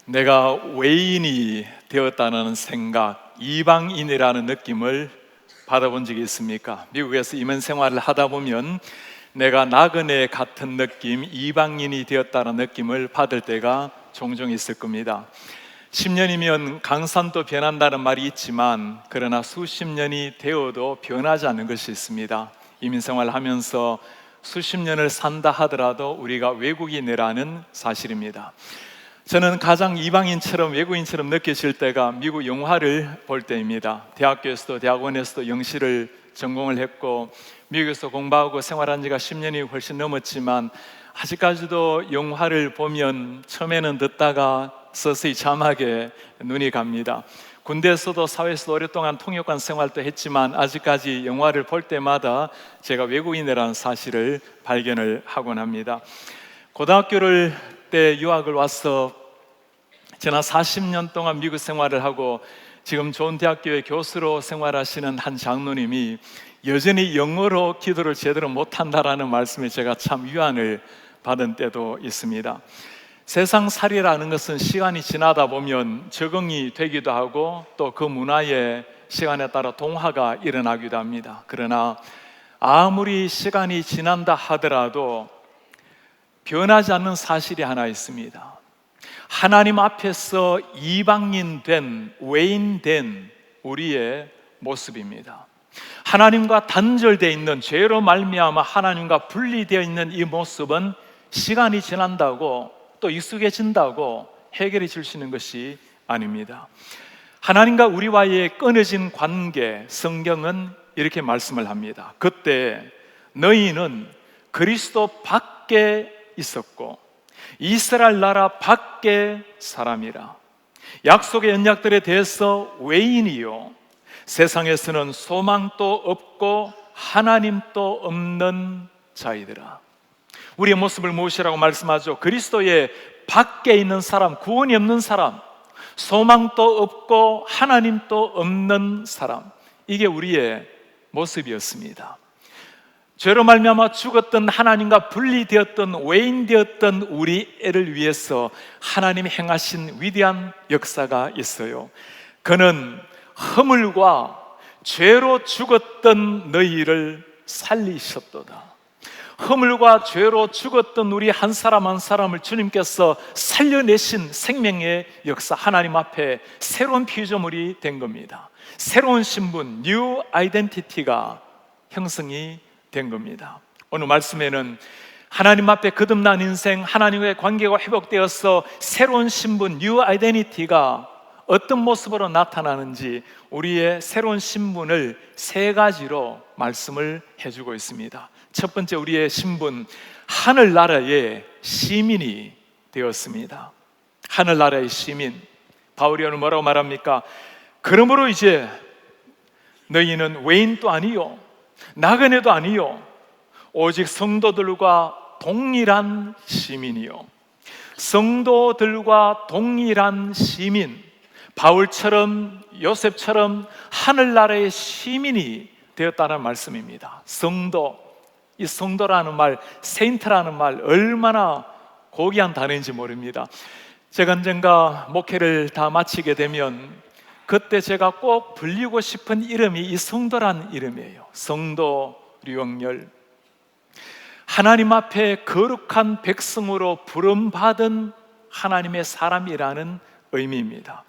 내가 외인이 되었다는 생각, 이방인이라는 느낌을 받아본 적이 있습니까? 미국에서 임원 생활을 하다 보면 내가 나그네 같은 느낌, 이방인이 되었다는 느낌을 받을 때가 종종 있을 겁니다. 10년이면 강산도 변한다는 말이 있지만 그러나 수십 년이 되어도 변하지 않는 것이 있습니다. 이민 생활을 하면서 수십 년을 산다 하더라도 우리가 외국인이라는 사실입니다. 저는 가장 이방인처럼 외국인처럼 느껴질 때가 미국 영화를 볼 때입니다. 대학교에서도 대학원에서도 영시를 전공을 했고 미국에서 공부하고 생활한 지가 10년이 훨씬 넘었지만 아직까지도 영화를 보면 처음에는 듣다가 서서히 자막에 눈이 갑니다. 군대에서도 사회에서도 오랫동안 통역관 생활도 했지만 아직까지 영화를 볼 때마다 제가 외국인이라는 사실을 발견을 하곤 합니다. 고등학교를 때 유학을 와서 지난 40년 동안 미국 생활을 하고 지금 좋은 대학교의 교수로 생활하시는 한 장로님이 여전히 영어로 기도를 제대로 못한다라는 말씀에 제가 참 위안을 받은 때도 있습니다. 세상살이라는 것은 시간이 지나다 보면 적응이 되기도 하고 또 그 문화의 시간에 따라 동화가 일어나기도 합니다. 그러나 아무리 시간이 지난다 하더라도 변하지 않는 사실이 하나 있습니다. 하나님 앞에서 이방인 된, 외인 된 우리의 모습입니다. 하나님과 단절되어 있는, 죄로 말미암아 하나님과 분리되어 있는 이 모습은 시간이 지난다고 또 익숙해진다고 해결해 줄 수 있는 것이 아닙니다. 하나님과 우리와의 끊어진 관계, 성경은 이렇게 말씀을 합니다. 그때 너희는 그리스도 밖에 있었고 이스라엘 나라 밖의 사람이라. 약속의 언약들에 대해서 외인이요 세상에서는 소망도 없고 하나님도 없는 자이더라. 우리의 모습을 무엇이라고 말씀하죠? 그리스도의 밖에 있는 사람, 구원이 없는 사람, 소망도 없고 하나님도 없는 사람, 이게 우리의 모습이었습니다. 죄로 말미암아 죽었던, 하나님과 분리되었던, 외인되었던 우리 애를 위해서 하나님이 행하신 위대한 역사가 있어요. 그는 허물과 죄로 죽었던 너희를 살리셨도다. 허물과 죄로 죽었던 우리 한 사람 한 사람을 주님께서 살려내신 생명의 역사, 하나님 앞에 새로운 피조물이 된 겁니다. 새로운 신분, 뉴 아이덴티티가 형성이 된 겁니다. 오늘 말씀에는 하나님 앞에 거듭난 인생, 하나님과의 관계가 회복되어서 새로운 신분, 뉴 아이덴티티가 어떤 모습으로 나타나는지 우리의 새로운 신분을 세 가지로 말씀을 해주고 있습니다. 첫 번째, 우리의 신분, 하늘나라의 시민이 되었습니다. 하늘나라의 시민. 바울이 오늘 뭐라고 말합니까? 그러므로 이제 너희는 외인도 아니요 나그네도 아니요 오직 성도들과 동일한 시민이요. 성도들과 동일한 시민, 바울처럼 요셉처럼 하늘나라의 시민이 되었다는 말씀입니다. 성도, 이 성도라는 말, 세인트라는 말 얼마나 고귀한 단어인지 모릅니다. 제가 언젠가 목회를 다 마치게 되면 그때 제가 꼭 불리고 싶은 이름이 이 성도라는 이름이에요. 성도 류영열. 하나님 앞에 거룩한 백성으로 부름받은 하나님의 사람이라는 의미입니다.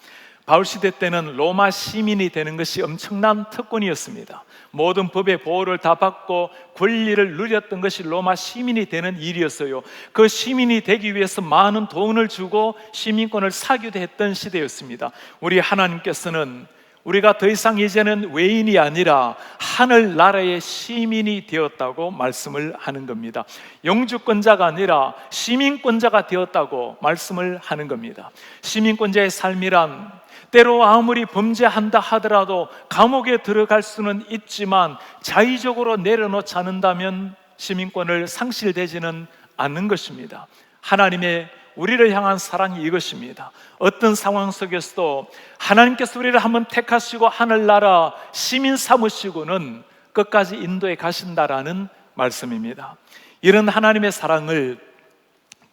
바울 시대 때는 로마 시민이 되는 것이 엄청난 특권이었습니다. 모든 법의 보호를 다 받고 권리를 누렸던 것이 로마 시민이 되는 일이었어요. 그 시민이 되기 위해서 많은 돈을 주고 시민권을 사기도 했던 시대였습니다. 우리 하나님께서는 우리가 더 이상 이제는 외인이 아니라 하늘나라의 시민이 되었다고 말씀을 하는 겁니다. 영주권자가 아니라 시민권자가 되었다고 말씀을 하는 겁니다. 시민권자의 삶이란 때로 아무리 범죄한다 하더라도 감옥에 들어갈 수는 있지만 자의적으로 내려놓지 않는다면 시민권을 상실되지는 않는 것입니다. 하나님의 우리를 향한 사랑이 이것입니다. 어떤 상황 속에서도 하나님께서 우리를 한번 택하시고 하늘나라 시민 삼으시고는 끝까지 인도해 가신다라는 말씀입니다. 이런 하나님의 사랑을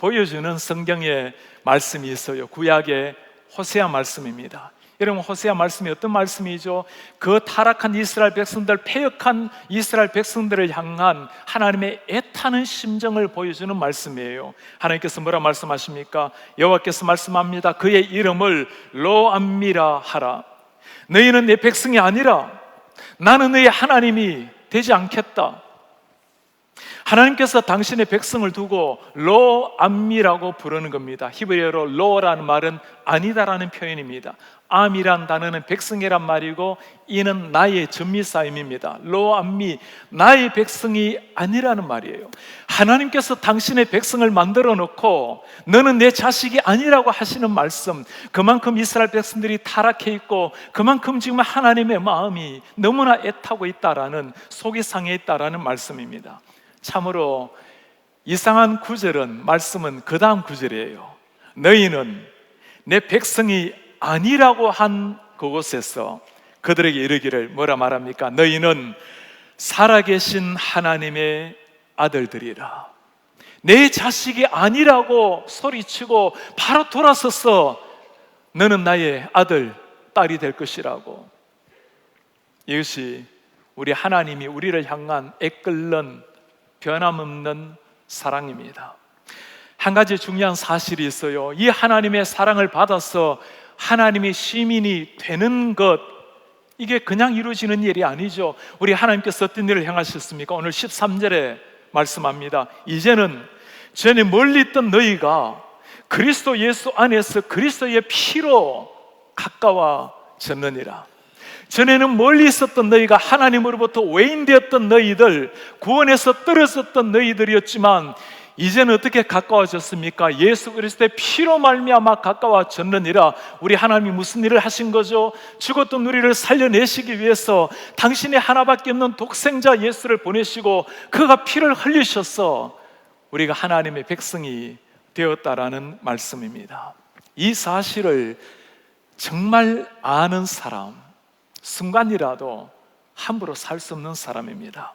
보여주는 성경의 말씀이 있어요. 구약의 호세아 말씀입니다. 여러분, 호세아 말씀이 어떤 말씀이죠? 그 타락한 이스라엘 백성들, 패역한 이스라엘 백성들을 향한 하나님의 애타는 심정을 보여주는 말씀이에요. 하나님께서 뭐라 말씀하십니까? 여호와께서 말씀합니다. 그의 이름을 로암미라 하라. 너희는 내 백성이 아니라 나는 너희 하나님이 되지 않겠다. 하나님께서 당신의 백성을 두고 로암미라고 부르는 겁니다. 히브리어로 로라는 말은 아니다라는 표현입니다. 암이란 단어는 백성이란 말이고 이는 나의 전미사임입니다. 로암미, 나의 백성이 아니라는 말이에요. 하나님께서 당신의 백성을 만들어 놓고 너는 내 자식이 아니라고 하시는 말씀, 그만큼 이스라엘 백성들이 타락해 있고 그만큼 지금 하나님의 마음이 너무나 애타고 있다라는, 속이 상해 있다라는 말씀입니다. 참으로 이상한 구절은, 말씀은 그 다음 구절이에요. 너희는 내 백성이 아니라고 한 그곳에서 그들에게 이르기를 뭐라 말합니까? 너희는 살아계신 하나님의 아들들이라. 내 자식이 아니라고 소리치고 바로 돌아서서 너는 나의 아들, 딸이 될 것이라고. 이것이 우리 하나님이 우리를 향한 애끓는 변함없는 사랑입니다. 한 가지 중요한 사실이 있어요. 이 하나님의 사랑을 받아서 하나님의 시민이 되는 것, 이게 그냥 이루어지는 일이 아니죠. 우리 하나님께서 어떤 일을 행하셨습니까? 오늘 13절에 말씀합니다. 이제는 전에 멀리 있던 너희가 그리스도 예수 안에서 그리스도의 피로 가까워졌느니라. 전에는 멀리 있었던 너희가, 하나님으로부터 외인되었던 너희들, 구원에서 떨어졌던 너희들이었지만 이제는 어떻게 가까워졌습니까? 예수 그리스도의 피로 말미암아 가까워졌느니라. 우리 하나님이 무슨 일을 하신 거죠? 죽었던 우리를 살려내시기 위해서 당신의 하나밖에 없는 독생자 예수를 보내시고 그가 피를 흘리셔서 우리가 하나님의 백성이 되었다라는 말씀입니다. 이 사실을 정말 아는 사람, 순간이라도 함부로 살 수 없는 사람입니다.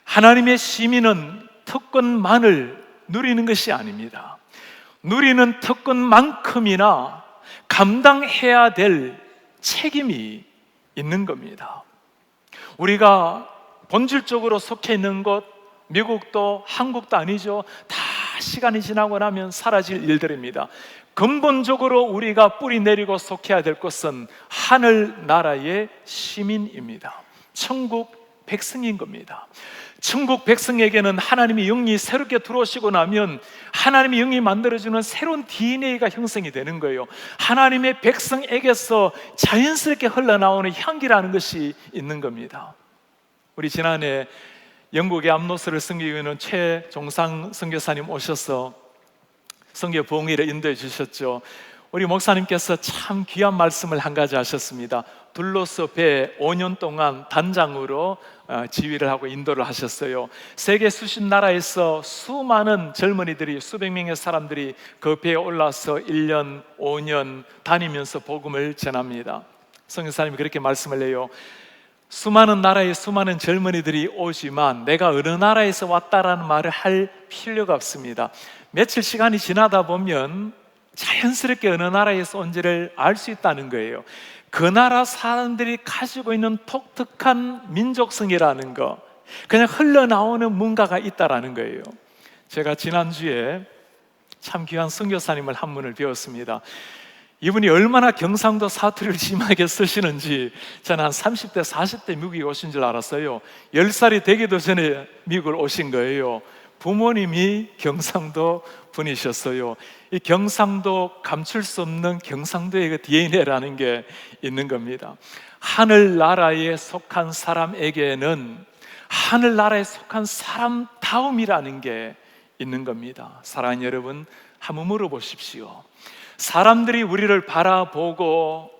하나님의 시민은 특권만을 누리는 것이 아닙니다. 누리는 특권만큼이나 감당해야 될 책임이 있는 겁니다. 우리가 본질적으로 속해 있는 것, 미국도 한국도 아니죠. 다 시간이 지나고 나면 사라질 일들입니다. 근본적으로 우리가 뿌리 내리고 속해야 될 것은 하늘나라의 시민입니다. 천국 백성인 겁니다. 천국 백성에게는 하나님의 영이 새롭게 들어오시고 나면 하나님의 영이 만들어주는 새로운 DNA가 형성이 되는 거예요. 하나님의 백성에게서 자연스럽게 흘러나오는 향기라는 것이 있는 겁니다. 우리 지난해 영국의 암노스를 섬기는 최종상 선교사님 오셔서 선교 부흥회를 인도해 주셨죠. 우리 목사님께서 참 귀한 말씀을 한 가지 하셨습니다. 둘로서 배 5년 동안 단장으로 지휘를 하고 인도를 하셨어요. 세계 수십 나라에서 수많은 젊은이들이, 수백 명의 사람들이 그 배에 올라서 1년, 5년 다니면서 복음을 전합니다. 선교사님이 그렇게 말씀을 해요. 수많은 나라의 수많은 젊은이들이 오지만 내가 어느 나라에서 왔다라는 말을 할 필요가 없습니다. 며칠 시간이 지나다 보면 자연스럽게 어느 나라에서 온지를 알 수 있다는 거예요. 그 나라 사람들이 가지고 있는 독특한 민족성이라는 거, 그냥 흘러나오는 뭔가가 있다라는 거예요. 제가 지난주에 참 귀한 선교사님을 한 분을 배웠습니다. 이분이 얼마나 경상도 사투리를 심하게 쓰시는지 저는 한 30대, 40대 미국에 오신 줄 알았어요. 10살이 되기도 전에 미국을 오신 거예요. 부모님이 경상도 분이셨어요. 이 경상도, 감출 수 없는 경상도의 그 DNA라는 게 있는 겁니다. 하늘나라에 속한 사람에게는 하늘나라에 속한 사람다움이라는 게 있는 겁니다. 사랑하는 여러분, 한번 물어보십시오. 사람들이 우리를 바라보고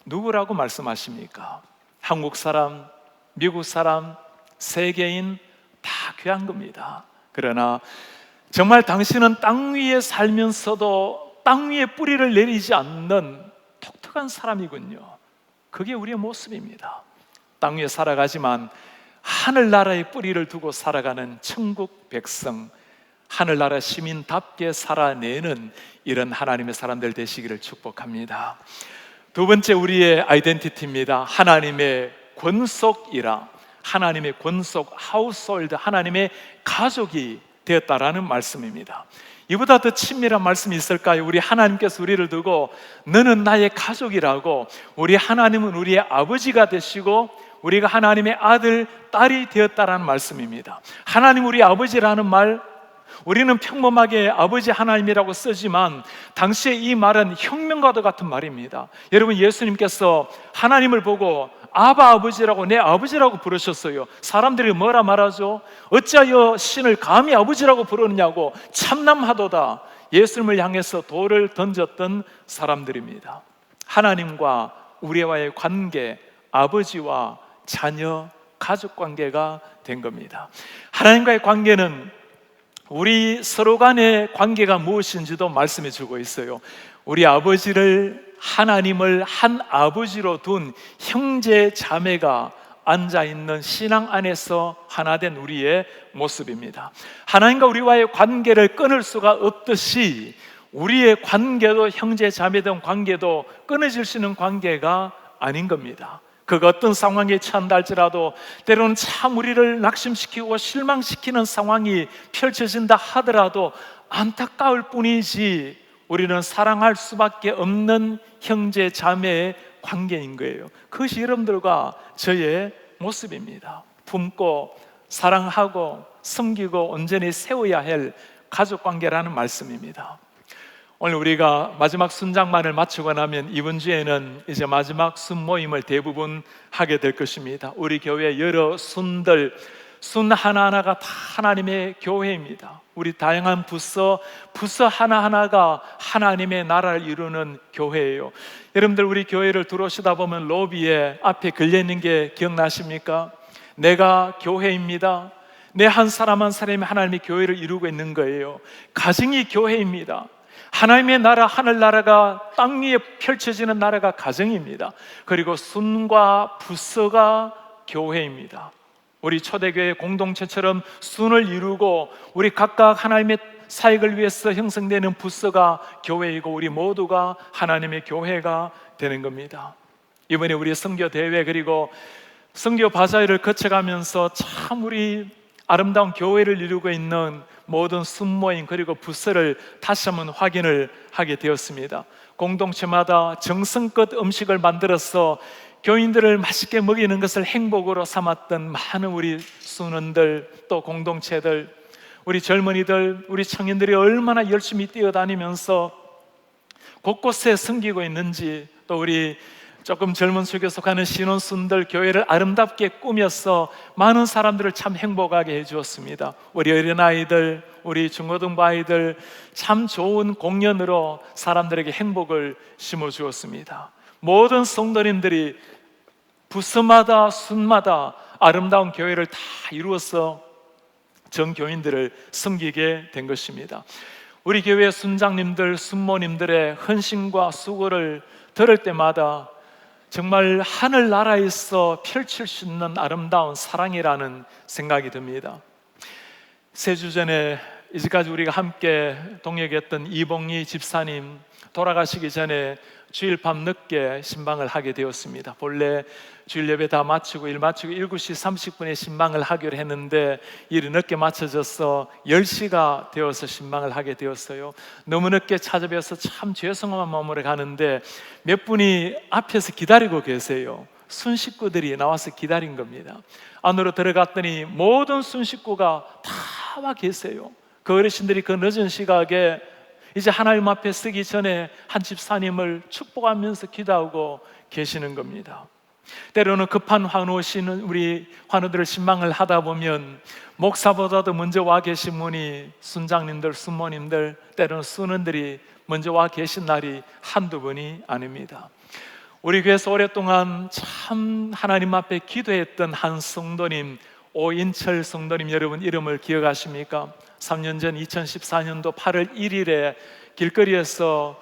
누구라고 말씀하십니까? 한국 사람, 미국 사람, 세계인 다 귀한 겁니다. 그러나 정말 당신은 땅 위에 살면서도 땅 위에 뿌리를 내리지 않는 독특한 사람이군요. 그게 우리의 모습입니다. 땅 위에 살아가지만 하늘나라에 뿌리를 두고 살아가는 천국 백성, 하늘나라 시민답게 살아내는 이런 하나님의 사람들 되시기를 축복합니다. 두 번째, 우리의 아이덴티티입니다. 하나님의 권속이라, 하나님의 권속, 하우스홀드, 하나님의 가족이 되었다라는 말씀입니다. 이보다 더 친밀한 말씀이 있을까요? 우리 하나님께서 우리를 두고 너는 나의 가족이라고, 우리 하나님은 우리의 아버지가 되시고 우리가 하나님의 아들, 딸이 되었다라는 말씀입니다. 하나님 우리 아버지라는 말, 우리는 평범하게 아버지 하나님이라고 쓰지만 당시에 이 말은 혁명과도 같은 말입니다. 여러분, 예수님께서 하나님을 보고 아바 아버지라고, 내 아버지라고 부르셨어요. 사람들이 뭐라 말하죠? 어찌하여 신을 감히 아버지라고 부르느냐고 참남하도다. 예수님을 향해서 돌을 던졌던 사람들입니다. 하나님과 우리와의 관계, 아버지와 자녀, 가족 관계가 된 겁니다. 하나님과의 관계는 우리 서로 간의 관계가 무엇인지도 말씀해 주고 있어요. 우리 아버지를, 하나님을 한 아버지로 둔 형제 자매가 앉아있는 신앙 안에서 하나 된 우리의 모습입니다. 하나님과 우리와의 관계를 끊을 수가 없듯이 우리의 관계도, 형제 자매된 관계도 끊어질 수 있는 관계가 아닌 겁니다. 그 어떤 상황에 처한다 할지라도 때로는 참 우리를 낙심시키고 실망시키는 상황이 펼쳐진다 하더라도 안타까울 뿐이지 우리는 사랑할 수밖에 없는 형제 자매의 관계인 거예요. 그것이 여러분들과 저의 모습입니다. 품고 사랑하고 섬기고 온전히 세워야 할 가족관계라는 말씀입니다. 오늘 우리가 마지막 순장만을 마치고 나면 이번 주에는 이제 마지막 순모임을 대부분 하게 될 것입니다. 우리 교회 여러 순들, 순 하나하나가 다 하나님의 교회입니다. 우리 다양한 부서 하나하나가 하나님의 나라를 이루는 교회예요. 여러분들, 우리 교회를 들어오시다 보면 로비에 앞에 걸려있는 게 기억나십니까? 내가 교회입니다. 내 한 사람 한 사람이 하나님의 교회를 이루고 있는 거예요. 가정이 교회입니다. 하나님의 나라, 하늘나라가 땅 위에 펼쳐지는 나라가 가정입니다. 그리고 순과 부서가 교회입니다. 우리 초대교회 공동체처럼 순을 이루고 우리 각각 하나님의 사역을 위해서 형성되는 부서가 교회이고 우리 모두가 하나님의 교회가 되는 겁니다. 이번에 우리 선교대회 그리고 선교 바자회를 거쳐가면서 참 우리 아름다운 교회를 이루고 있는 모든 순모임 그리고 부서를 다시 한번 확인을 하게 되었습니다. 공동체마다 정성껏 음식을 만들어서 교인들을 맛있게 먹이는 것을 행복으로 삼았던 많은 우리 순원들, 또 공동체들, 우리 젊은이들, 우리 청년들이 얼마나 열심히 뛰어다니면서 곳곳에 섬기고 있는지, 또 우리 조금 젊은 속에 속하는 신혼순들 교회를 아름답게 꾸며서 많은 사람들을 참 행복하게 해주었습니다. 우리 어린아이들, 우리 중고등부 아이들 참 좋은 공연으로 사람들에게 행복을 심어주었습니다. 모든 성도님들이 부서마다 순마다 아름다운 교회를 다 이루어서 전교인들을 섬기게 된 것입니다. 우리 교회 순장님들, 순모님들의 헌신과 수고를 들을 때마다 정말 하늘나라에서 펼칠 수 있는 아름다운 사랑이라는 생각이 듭니다. 3주 전에 이제까지 우리가 함께 동역했던 이봉희 집사님 돌아가시기 전에 주일 밤 늦게 신방을 하게 되었습니다. 본래 주일 예배 다 마치고 일 마치고 7시 30분에 신방을 하기로 했는데 일이 늦게 맞춰져서 10시가 되어서 신방을 하게 되었어요. 너무 늦게 찾아뵈어서 참 죄송한 마음으로 가는데 몇 분이 앞에서 기다리고 계세요. 순식구들이 나와서 기다린 겁니다. 안으로 들어갔더니 모든 순식구가 다 와 계세요. 그 어르신들이 그 늦은 시각에 이제 하나님 앞에 서기 전에 한 집사님을 축복하면서 기도하고 계시는 겁니다. 때로는 급한 환우시는 우리 환우들을 신방을 하다 보면 목사보다도 먼저 와 계신 분이 순장님들, 순모님들, 때로는 순원들이 먼저 와 계신 날이 한두 번이 아닙니다. 우리 교회에서 오랫동안 참 하나님 앞에 기도했던 한 성도님, 오인철 성도님 여러분 이름을 기억하십니까? 3년 전 2014년도 8월 1일에 길거리에서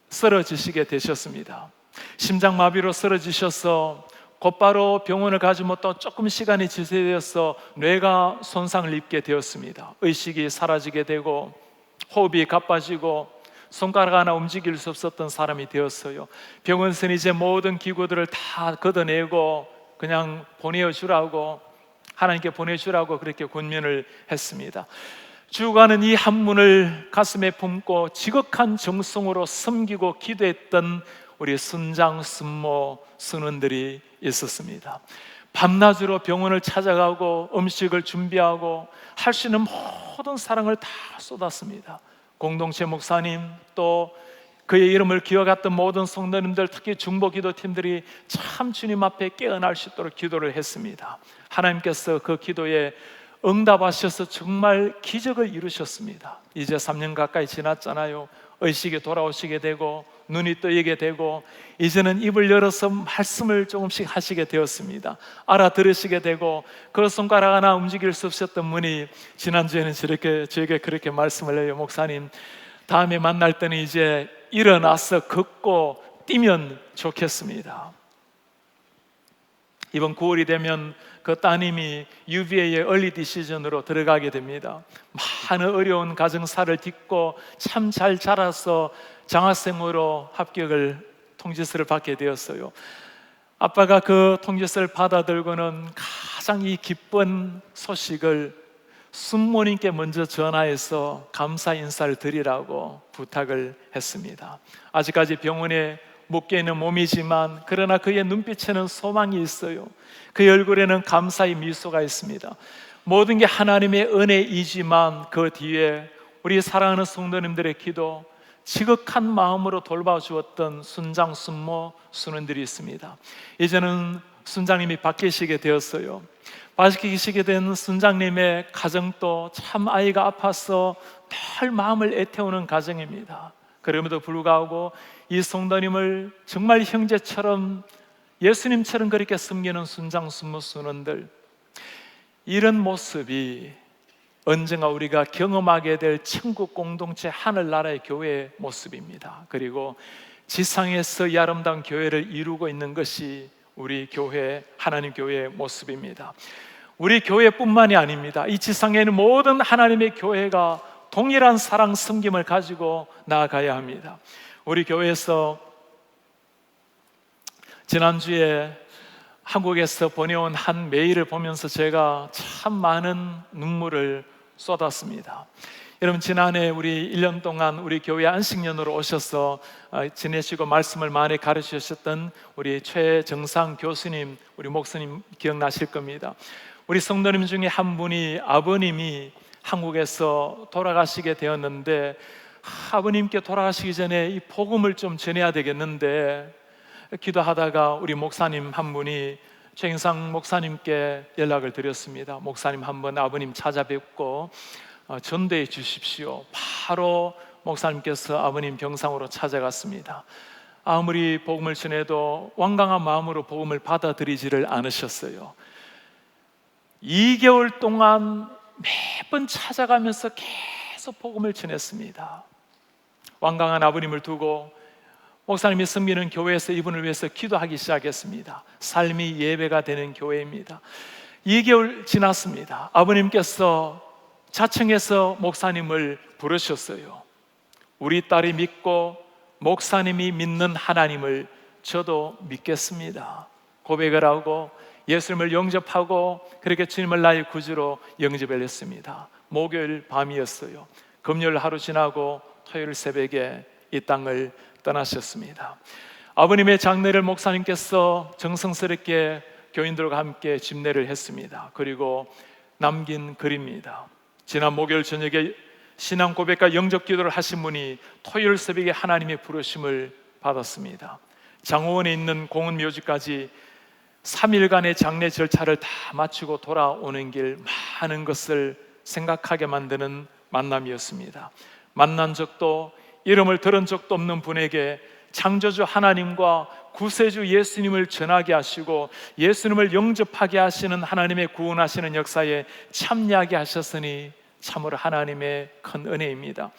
쓰러지시게 되셨습니다. 심장마비로 쓰러지셔서 곧바로 병원을 가지 못하고 조금 시간이 지체되어서 뇌가 손상을 입게 되었습니다. 의식이 사라지게 되고 호흡이 가빠지고 손가락 하나 움직일 수 없었던 사람이 되었어요. 병원에서는 이제 모든 기구들을 다 걷어내고 그냥 보내주라고, 하나님께 보내주라고 그렇게 권면을 했습니다. 죽어가는 이 한문을 가슴에 품고 지극한 정성으로 섬기고 기도했던 우리 순장 순모 순원들이 있었습니다. 밤낮으로 병원을 찾아가고 음식을 준비하고 할 수 있는 모든 사랑을 다 쏟았습니다. 공동체 목사님, 또 그의 이름을 기억했던 모든 성도님들, 특히 중보기도팀들이 참 주님 앞에 깨어날 수 있도록 기도를 했습니다. 하나님께서 그 기도에 응답하셔서 정말 기적을 이루셨습니다. 이제 3년 가까이 지났잖아요. 의식이 돌아오시게 되고 눈이 뜨이게 되고 이제는 입을 열어서 말씀을 조금씩 하시게 되었습니다. 알아들으시게 되고 그 손가락 하나 움직일 수 없었던 분이 지난주에는 저에게 그렇게 말씀을 해요. 목사님, 다음에 만날 때는 이제 일어나서 걷고 뛰면 좋겠습니다. 이번 9월이 되면 그 따님이 UVA의 얼리 디시전으로 들어가게 됩니다. 많은 어려운 가정사를 딛고 참 잘 자라서 장학생으로 합격을 통지서를 받게 되었어요. 아빠가 그 통지서를 받아들고는 가장 이 기쁜 소식을 순모님께 먼저 전화해서 감사 인사를 드리라고 부탁을 했습니다. 아직까지 병원에 묶여있는 몸이지만 그러나 그의 눈빛에는 소망이 있어요. 그의 얼굴에는 감사의 미소가 있습니다. 모든 게 하나님의 은혜이지만 그 뒤에 우리 사랑하는 성도님들의 기도, 지극한 마음으로 돌봐주었던 순장 순모 순원들이 있습니다. 이제는 순장님이 바뀌시게 되었어요. 바뀌시게 된 순장님의 가정도 참 아이가 아파서 늘 마음을 애태우는 가정입니다. 그럼에도 불구하고 이 성도님을 정말 형제처럼 예수님처럼 그렇게 섬기는 순장 순모 순원들, 이런 모습이 언젠가 우리가 경험하게 될 천국 공동체 하늘나라의 교회의 모습입니다. 그리고 지상에서 이 아름다운 교회를 이루고 있는 것이 우리 교회, 하나님 교회의 모습입니다. 우리 교회뿐만이 아닙니다. 이 지상에 있는 모든 하나님의 교회가 동일한 사랑 섬김을 가지고 나아가야 합니다. 우리 교회에서 지난주에 한국에서 보내온 한 메일을 보면서 제가 참 많은 눈물을 쏟았습니다. 여러분, 지난해 우리 1년 동안 우리 교회 안식년으로 오셔서 지내시고 말씀을 많이 가르치셨던 우리 최정상 교수님, 우리 목사님 기억나실 겁니다. 우리 성도님 중에 한 분이 아버님이 한국에서 돌아가시게 되었는데, 아버님께 돌아가시기 전에 이 복음을 좀 전해야 되겠는데 기도하다가 우리 목사님 한 분이 최인상 목사님께 연락을 드렸습니다. 목사님 한번 아버님 찾아뵙고 전도해 주십시오. 바로 목사님께서 아버님 병상으로 찾아갔습니다. 아무리 복음을 전해도 완강한 마음으로 복음을 받아들이지를 않으셨어요. 2개월 동안 매번 찾아가면서 계속 복음을 전했습니다. 완강한 아버님을 두고 목사님이 섬기는 교회에서 이분을 위해서 기도하기 시작했습니다. 삶이 예배가 되는 교회입니다. 2개월 지났습니다. 아버님께서 자청해서 목사님을 부르셨어요. 우리 딸이 믿고 목사님이 믿는 하나님을 저도 믿겠습니다. 고백을 하고 예수님을 영접하고 그렇게 주님을 나의 구주로 영접을 했습니다. 목요일 밤이었어요. 금요일 하루 지나고 토요일 새벽에 이 땅을 떠나셨습니다. 아버님의 장례를 목사님께서 정성스럽게 교인들과 함께 집례를 했습니다. 그리고 남긴 글입니다. 지난 목요일 저녁에 신앙 고백과 영접 기도를 하신 분이 토요일 새벽에 하나님의 부르심을 받았습니다. 장호원에 있는 공원묘지까지 3일간의 장례 절차를 다 마치고 돌아오는 길, 많은 것을 생각하게 만드는 만남이었습니다. 만난 적도 이름을 들은 적도 없는 분에게 창조주 하나님과 구세주 예수님을 전하게 하시고 예수님을 영접하게 하시는 하나님의 구원하시는 역사에 참여하게 하셨으니 참으로 하나님의 큰 은혜입니다.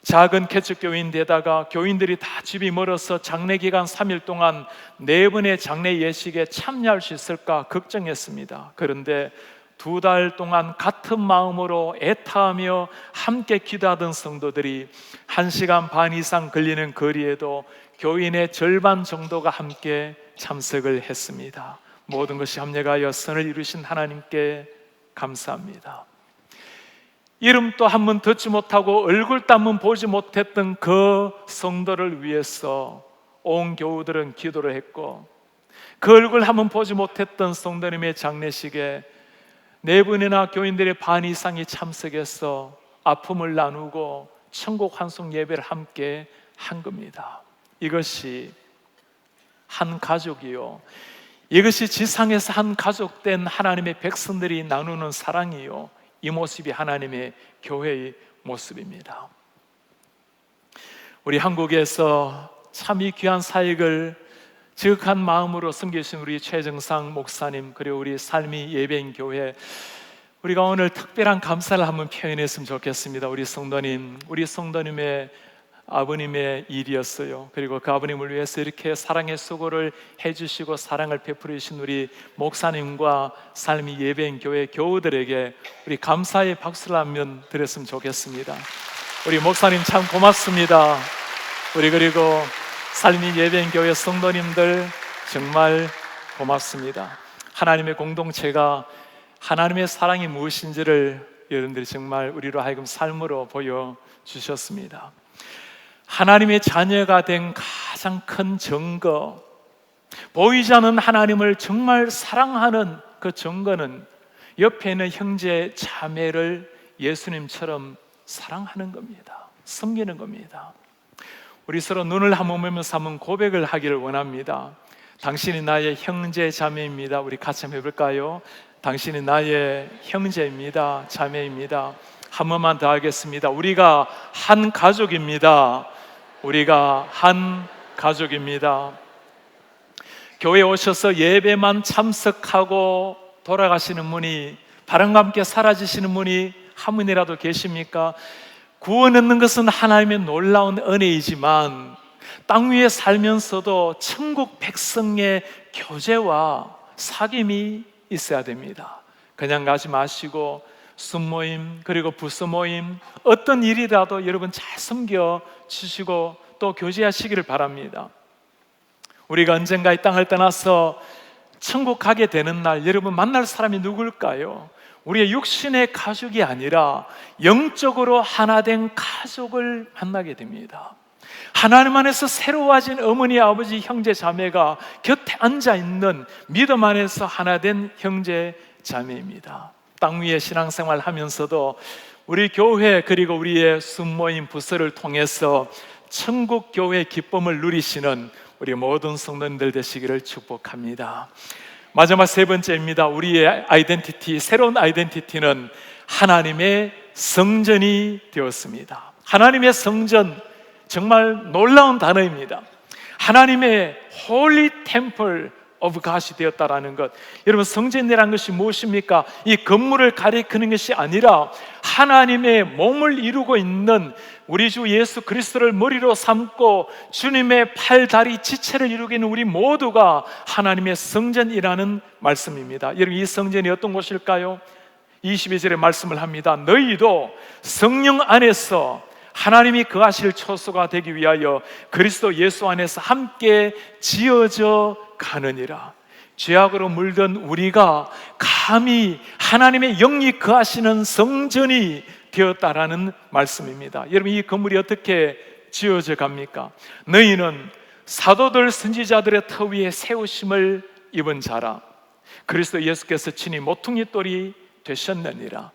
작은 개척교회인데다가 교인들이 다 집이 멀어서 장례 기간 3일 동안 4번의 장례 예식에 참여할 수 있을까 걱정했습니다. 그런데 2달 동안 같은 마음으로 애타하며 함께 기도하던 성도들이 1시간 반 이상 걸리는 거리에도 교인의 절반 정도가 함께 참석을 했습니다. 모든 것이 합력하여 선을 이루신 하나님께 감사합니다. 이름도 한번 듣지 못하고 얼굴도 한번 보지 못했던 그 성도를 위해서 온 교우들은 기도를 했고, 그 얼굴 한번 보지 못했던 성도님의 장례식에 4번이나 교인들의 반 이상이 참석해서 아픔을 나누고 천국 환송 예배를 함께 한 겁니다. 이것이 한 가족이요, 이것이 지상에서 한 가족된 하나님의 백성들이 나누는 사랑이요, 이 모습이 하나님의 교회의 모습입니다. 우리 한국에서 참 이 귀한 사역을 지극한 마음으로 섬기신 우리 최정상 목사님, 그리고 우리 삶이 예배인 교회, 우리가 오늘 특별한 감사를 한번 표현했으면 좋겠습니다. 우리 성도님의 아버님의 일이었어요. 그리고 그 아버님을 위해서 이렇게 사랑의 수고를 해주시고 사랑을 베풀으신 우리 목사님과 삶이 예배인 교회 교우들에게 우리 감사의 박수를 한번 드렸으면 좋겠습니다. 우리 목사님 참 고맙습니다. 그리고 삶이 예배인 교회 성도님들 정말 고맙습니다. 하나님의 공동체가 하나님의 사랑이 무엇인지를 여러분들이 정말 우리로 하여금 삶으로 보여주셨습니다. 하나님의 자녀가 된 가장 큰 증거, 보이지 않는 하나님을 정말 사랑하는 그 증거는 옆에 있는 형제 자매를 예수님처럼 사랑하는 겁니다. 섬기는 겁니다. 우리 서로 눈을 한번 보면서 한번 고백을 하기를 원합니다. 당신이 나의 형제 자매입니다. 우리 같이 한번 해볼까요? 당신이 나의 형제입니다. 자매입니다. 한 번만 더 하겠습니다. 우리가 한 가족입니다. 우리가 한 가족입니다. 교회에 오셔서 예배만 참석하고 돌아가시는 분이, 바람과 함께 사라지시는 분이 한 분이라도 계십니까? 구원 얻는 것은 하나님의 놀라운 은혜이지만 땅 위에 살면서도 천국 백성의 교제와 사귐이 있어야 됩니다. 그냥 가지 마시고 순모임, 그리고 부수모임, 어떤 일이라도 여러분 잘 섬겨 주시고 또 교제하시기를 바랍니다. 우리가 언젠가 이 땅을 떠나서 천국 가게 되는 날, 여러분 만날 사람이 누굴까요? 우리의 육신의 가족이 아니라 영적으로 하나 된 가족을 만나게 됩니다. 하나님 안에서 새로워진 어머니, 아버지, 형제, 자매가 곁에 앉아있는 믿음 안에서 하나 된 형제, 자매입니다. 땅 위에 신앙생활 하면서도 우리 교회 그리고 우리의 순모임 부서를 통해서 천국 교회의 기쁨을 누리시는 우리 모든 성도님들 되시기를 축복합니다. 마지막 3번째입니다. 우리의 아이덴티티, 새로운 아이덴티티는 하나님의 성전이 되었습니다. 하나님의 성전, 정말 놀라운 단어입니다. 하나님의 홀리 템플 오브 갓이 되었다라는 것. 여러분, 성전이라는 것이 무엇입니까? 이 건물을 가리키는 것이 아니라 하나님의 몸을 이루고 있는 우리 주 예수 그리스도를 머리로 삼고 주님의 팔, 다리, 지체를 이루고 있는 우리 모두가 하나님의 성전이라는 말씀입니다. 여러분, 이 성전이 어떤 곳일까요? 22절에 말씀을 합니다. 너희도 성령 안에서 하나님이 거하실 처소가 되기 위하여 그리스도 예수 안에서 함께 지어져 가느니라. 죄악으로 물든 우리가 감히 하나님의 영이 거하시는 성전이 되었다라는 말씀입니다. 여러분, 이 건물이 어떻게 지어져 갑니까? 너희는 사도들 선지자들의 터 위에 세우심을 입은 자라. 그리스도 예수께서 친히 모퉁이 돌이 되셨느니라.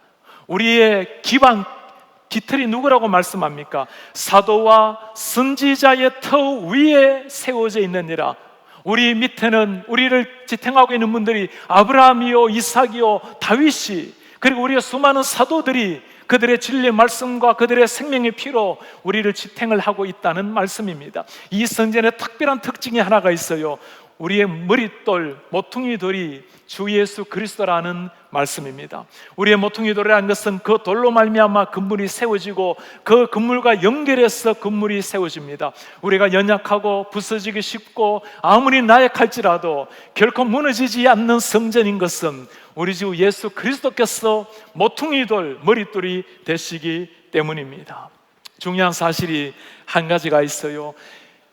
우리의 기반 깃털이 누구라고 말씀합니까? 사도와 선지자의 터 위에 세워져 있느니라. 우리 밑에는 우리를 지탱하고 있는 분들이 아브라함이요, 이삭이요, 다윗이, 그리고 우리의 수많은 사도들이 그들의 진리의 말씀과 그들의 생명의 피로 우리를 지탱을 하고 있다는 말씀입니다. 이 성전의 특별한 특징이 하나가 있어요. 우리의 머릿돌, 모퉁이돌이 주 예수 그리스도라는 말씀입니다. 우리의 모퉁이돌이라는 것은 그 돌로 말미암아 건물이 세워지고 그 건물과 연결해서 건물이 세워집니다. 우리가 연약하고 부서지기 쉽고 아무리 나약할지라도 결코 무너지지 않는 성전인 것은 우리 주 예수 그리스도께서 모퉁이돌, 머릿돌이 되시기 때문입니다. 중요한 사실이 한 가지가 있어요.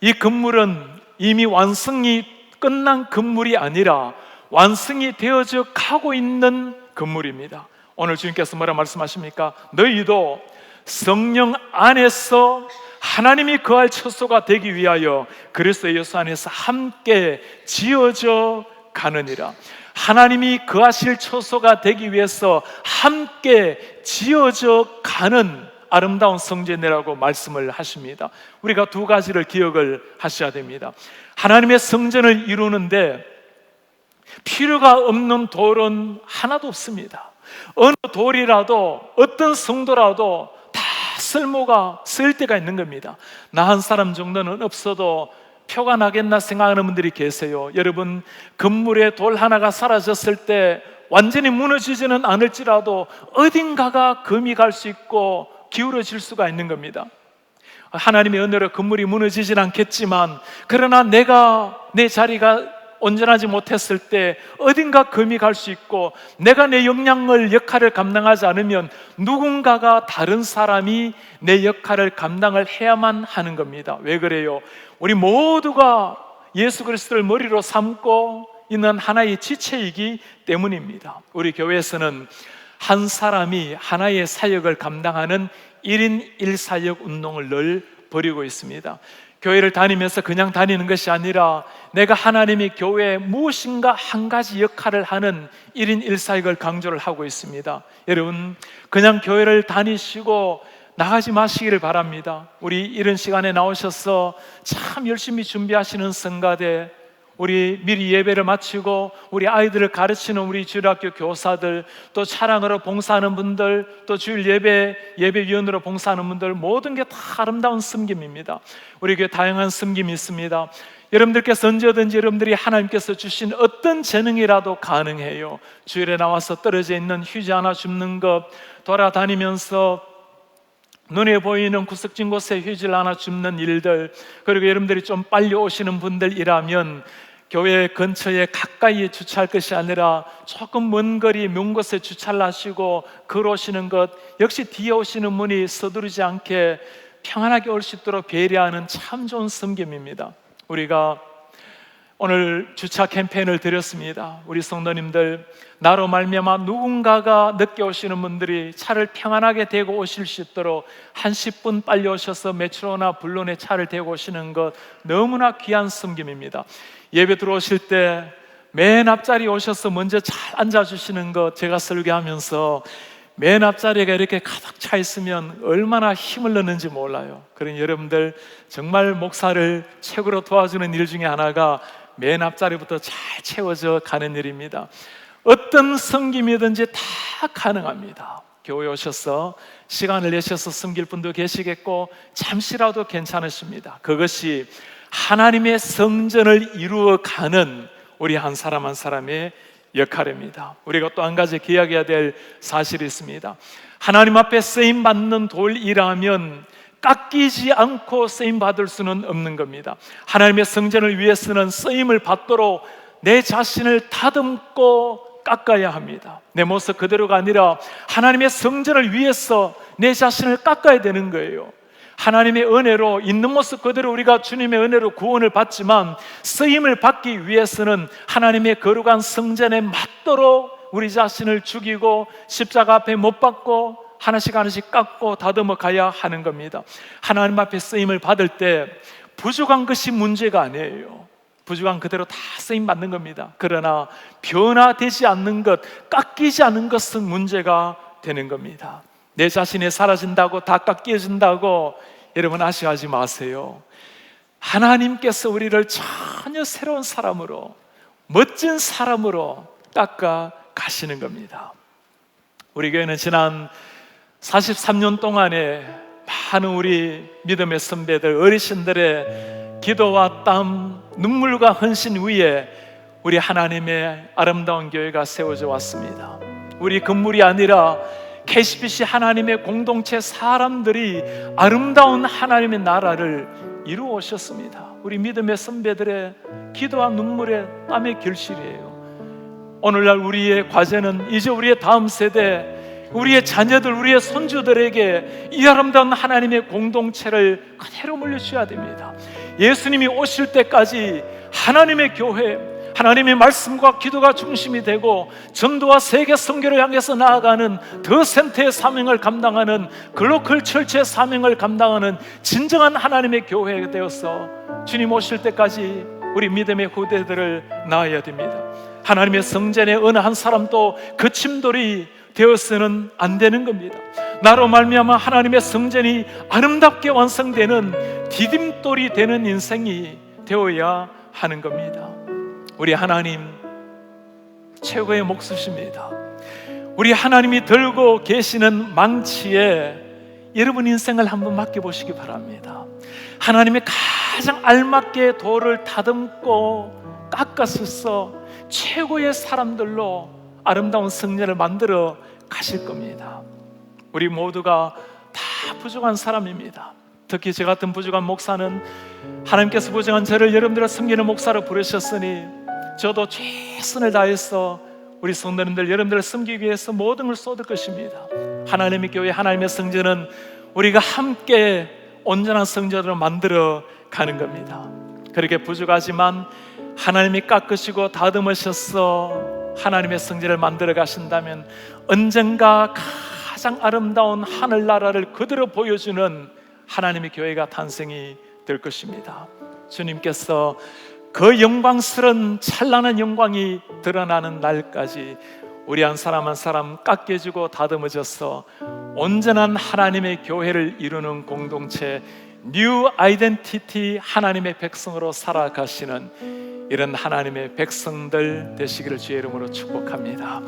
이 건물은 이미 완성이 끝난 건물이 아니라 완성이 되어져 가고 있는 건물입니다. 오늘 주님께서 뭐라 말씀하십니까? 너희도 성령 안에서 하나님이 거할 처소가 되기 위하여 그리스도 예수 안에서 함께 지어져 가느니라. 하나님이 거하실 처소가 되기 위해서 함께 지어져 가는 아름다운 성전이라고 말씀을 하십니다. 우리가 두 가지를 기억을 하셔야 됩니다. 하나님의 성전을 이루는데 필요가 없는 돌은 하나도 없습니다. 어느 돌이라도 어떤 성도라도 다 쓸모가 쓸 때가 있는 겁니다. 나 한 사람 정도는 없어도 표가 나겠나 생각하는 분들이 계세요. 여러분, 건물에 돌 하나가 사라졌을 때 완전히 무너지지는 않을지라도 어딘가가 금이 갈 수 있고 기울어질 수가 있는 겁니다. 하나님의 은혜로 건물이 무너지진 않겠지만, 그러나 내 자리가 온전하지 못했을 때 어딘가 금이 갈 수 있고, 내가 내 역할을 감당하지 않으면 누군가가, 다른 사람이 내 역할을 감당을 해야만 하는 겁니다. 왜 그래요? 우리 모두가 예수 그리스도를 머리로 삼고 있는 하나의 지체이기 때문입니다. 우리 교회에서는 한 사람이 하나의 사역을 감당하는 1인 1사역 운동을 늘 벌이고 있습니다. 교회를 다니면서 그냥 다니는 것이 아니라 내가 하나님의 교회에 무엇인가 한 가지 역할을 하는 1인 1사역을 강조를 하고 있습니다. 여러분, 그냥 교회를 다니시고 나가지 마시기를 바랍니다. 우리 이런 시간에 나오셔서 참 열심히 준비하시는 성가대, 우리 미리 예배를 마치고 우리 아이들을 가르치는 우리 주일학교 교사들, 또 차량으로 봉사하는 분들, 또 주일 예배위원으로 봉사하는 분들, 모든 게 다 아름다운 섬김입니다. 우리 교회 다양한 섬김이 있습니다. 여러분들께서 언제든지 여러분들이 하나님께서 주신 어떤 재능이라도 가능해요. 주일에 나와서 떨어져 있는 휴지 하나 줍는 것, 돌아다니면서 눈에 보이는 구석진 곳에 휴지를 하나 줍는 일들, 그리고 여러분들이 좀 빨리 오시는 분들이라면 교회 근처에 가까이에 주차할 것이 아니라 조금 먼 거리, 먼 곳에 주차를 하시고 걸어오시는 것, 역시 뒤에 오시는 분이 서두르지 않게 평안하게 올 수 있도록 배려하는 참 좋은 섬김입니다. 우리가 오늘 주차 캠페인을 드렸습니다. 우리 성도님들, 나로 말미암아 누군가가 늦게 오시는 분들이 차를 평안하게 대고 오실 수 있도록 한 10분 빨리 오셔서 메트로나 블론에 차를 대고 오시는 것, 너무나 귀한 섬김입니다. 예배 들어오실 때 맨 앞자리에 오셔서 먼저 잘 앉아주시는 것, 제가 설교하면서 맨 앞자리가 이렇게 가득 차 있으면 얼마나 힘을 넣는지 몰라요. 그러니 여러분들 정말 목사를 최고로 도와주는 일 중에 하나가 맨 앞자리부터 잘 채워져 가는 일입니다. 어떤 섬김이든지 다 가능합니다. 교회 오셔서 시간을 내셔서 섬길 분도 계시겠고 잠시라도 괜찮으십니다. 그것이 하나님의 성전을 이루어가는 우리 한 사람 한 사람의 역할입니다. 우리가 또 한 가지 기억해야 될 사실이 있습니다. 하나님 앞에 쓰임받는 돌이라면 깎이지 않고 쓰임받을 수는 없는 겁니다. 하나님의 성전을 위해서는 쓰임을 받도록 내 자신을 다듬고 깎아야 합니다. 내 모습 그대로가 아니라 하나님의 성전을 위해서 내 자신을 깎아야 되는 거예요. 하나님의 은혜로 있는 모습 그대로 우리가 주님의 은혜로 구원을 받지만, 쓰임을 받기 위해서는 하나님의 거룩한 성전에 맞도록 우리 자신을 죽이고 십자가 앞에 못 박고 하나씩 하나씩 깎고 다듬어 가야 하는 겁니다. 하나님 앞에 쓰임을 받을 때 부족한 것이 문제가 아니에요. 부족한 그대로 다 쓰임 받는 겁니다. 그러나 변화되지 않는 것, 깎이지 않는 것은 문제가 되는 겁니다. 내 자신이 사라진다고 다 깎여진다고 여러분 아쉬워하지 마세요. 하나님께서 우리를 전혀 새로운 사람으로, 멋진 사람으로 깎아 가시는 겁니다. 우리 교회는 지난 43년 동안에 많은 우리 믿음의 선배들, 어르신들의 기도와 땀, 눈물과 헌신 위에 우리 하나님의 아름다운 교회가 세워져 왔습니다. 우리 건물이 아니라 KCBC 하나님의 공동체 사람들이 아름다운 하나님의 나라를 이루어 오셨습니다. 우리 믿음의 선배들의 기도와 눈물의 땀의 결실이에요. 오늘날 우리의 과제는 이제 우리의 다음 세대, 우리의 자녀들, 우리의 손주들에게 이 아름다운 하나님의 공동체를 그대로 물려주어야 됩니다. 예수님이 오실 때까지 하나님의 교회, 하나님의 말씀과 기도가 중심이 되고 전도와 세계 선교를 향해서 나아가는 더 센터의 사명을 감당하는 글로컬 철치의 사명을 감당하는 진정한 하나님의 교회가 되어서 주님 오실 때까지 우리 믿음의 후대들을 낳아야 됩니다. 하나님의 성전에 어느 한 사람도 거침돌이 되어서는 안 되는 겁니다. 나로 말미암아 하나님의 성전이 아름답게 완성되는 디딤돌이 되는 인생이 되어야 하는 겁니다. 우리 하나님 최고의 목수십니다. 우리 하나님이 들고 계시는 망치에 여러분 인생을 한번 맡겨보시기 바랍니다. 하나님의 가장 알맞게 돌을 다듬고 깎아서 최고의 사람들로 아름다운 성전을 만들어 가실 겁니다. 우리 모두가 다 부족한 사람입니다. 특히 저 같은 부족한 목사는 하나님께서 부족한 저를 여러분들을 섬기는 목사로 부르셨으니 저도 최선을 다해서 우리 성도님들 여러분들을 섬기기 위해서 모든 걸 쏟을 것입니다. 하나님의 교회, 하나님의 성전은 우리가 함께 온전한 성전으로 만들어 가는 겁니다. 그렇게 부족하지만 하나님이 깎으시고 다듬으셔서 하나님의 성전을 만들어 가신다면 언젠가 가장 아름다운 하늘나라를 그대로 보여주는 하나님의 교회가 탄생이 될 것입니다. 주님께서 그 영광스러운 찬란한 영광이 드러나는 날까지 우리 한 사람 한 사람 깎여지고 다듬어져서 온전한 하나님의 교회를 이루는 공동체, 뉴 아이덴티티 하나님의 백성으로 살아가시는 이런 하나님의 백성들 되시기를 주의 이름으로 축복합니다.